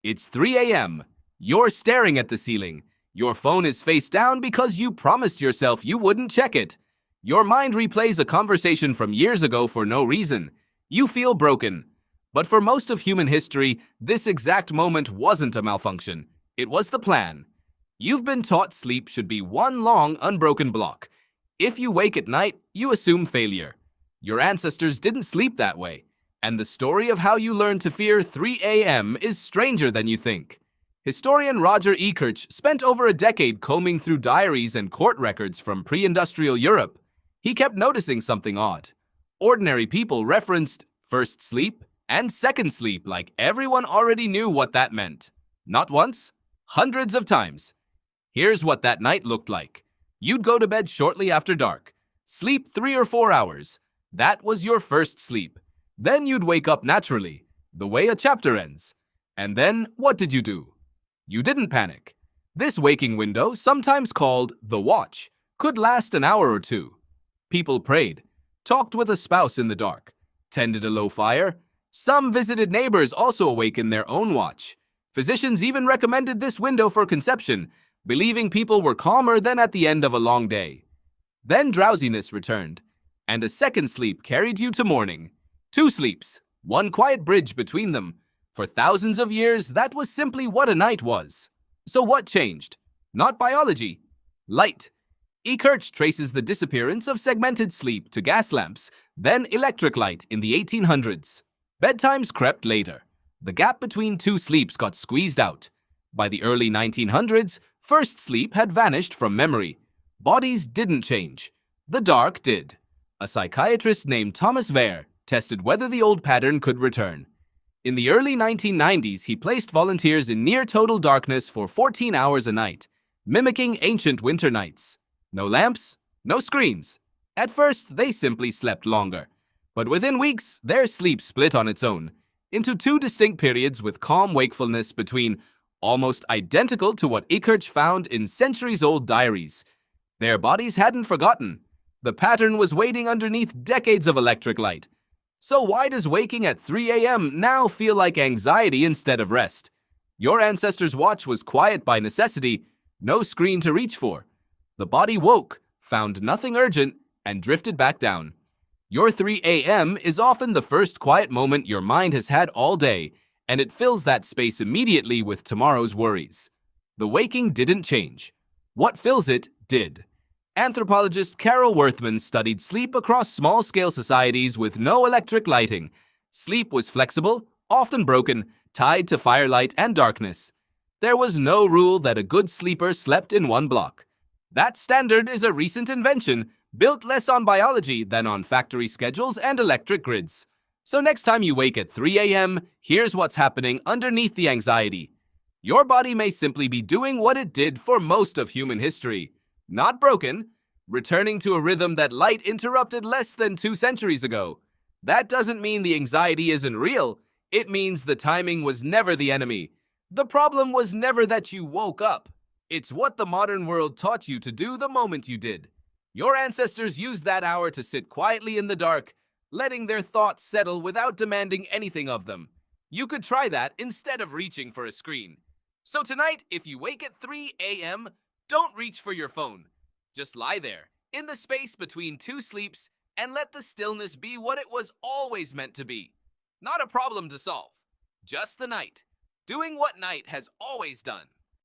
It's 3 a.m. You're staring at the ceiling. Your phone is face down because you promised yourself you wouldn't check it. Your mind replays a conversation from years ago for no reason. You feel broken. But for most of human history, this exact moment wasn't a malfunction. It was the plan. You've been taught sleep should be one long, unbroken block. If you wake at night, you assume failure. Your ancestors didn't sleep that way. And the story of how you learned to fear 3 a.m. is stranger than you think. Historian Roger Ekirch spent over a decade combing through diaries and court records from pre-industrial Europe. He kept noticing something odd. Ordinary people referenced first sleep and second sleep like everyone already knew what that meant. Not once, hundreds of times. Here's what that night looked like. You'd go to bed shortly after dark. Sleep 3 or 4 hours. That was your first sleep. Then you'd wake up naturally, the way a chapter ends. And then, what did you do? You didn't panic. This waking window, sometimes called the watch, could last an hour or two. People prayed, talked with a spouse in the dark, tended a low fire. Some visited neighbors also awake in their own watch. Physicians even recommended this window for conception, believing people were calmer than at the end of a long day. Then drowsiness returned, and a second sleep carried you to morning. 2 sleeps, one quiet bridge between them. For thousands of years, that was simply what a night was. So what changed? Not biology. Light. Ekirch traces the disappearance of segmented sleep to gas lamps, then electric light in the 1800s. Bedtimes crept later. The gap between 2 sleeps got squeezed out. By the early 1900s, first sleep had vanished from memory. Bodies didn't change. The dark did. A psychiatrist named Thomas Wehr tested whether the old pattern could return. In the early 1990s, he placed volunteers in near-total darkness for 14 hours a night, mimicking ancient winter nights. No lamps, no screens. At first, they simply slept longer. But within weeks, their sleep split on its own, into 2 distinct periods with calm wakefulness between, almost identical to what Ekirch found in centuries-old diaries. Their bodies hadn't forgotten. The pattern was waiting underneath decades of electric light. So why does waking at 3 a.m. now feel like anxiety instead of rest? Your ancestors' watch was quiet by necessity, no screen to reach for. The body woke, found nothing urgent, and drifted back down. Your 3 a.m. is often the first quiet moment your mind has had all day, and it fills that space immediately with tomorrow's worries. The waking didn't change. What fills it did. Anthropologist Carol Worthman studied sleep across small-scale societies with no electric lighting. Sleep was flexible, often broken, tied to firelight and darkness. There was no rule that a good sleeper slept in one block. That standard is a recent invention, built less on biology than on factory schedules and electric grids. So next time you wake at 3 a.m., here's what's happening underneath the anxiety. Your body may simply be doing what it did for most of human history. Not broken, returning to a rhythm that light interrupted less than 2 centuries ago. That doesn't mean the anxiety isn't real. It means the timing was never the enemy. The problem was never that you woke up. It's what the modern world taught you to do the moment you did. Your ancestors used that hour to sit quietly in the dark, letting their thoughts settle without demanding anything of them. You could try that instead of reaching for a screen. So tonight, if you wake at 3 a.m., don't reach for your phone. Just lie there, in the space between 2 sleeps, and let the stillness be what it was always meant to be. Not a problem to solve, just the night, doing what night has always done.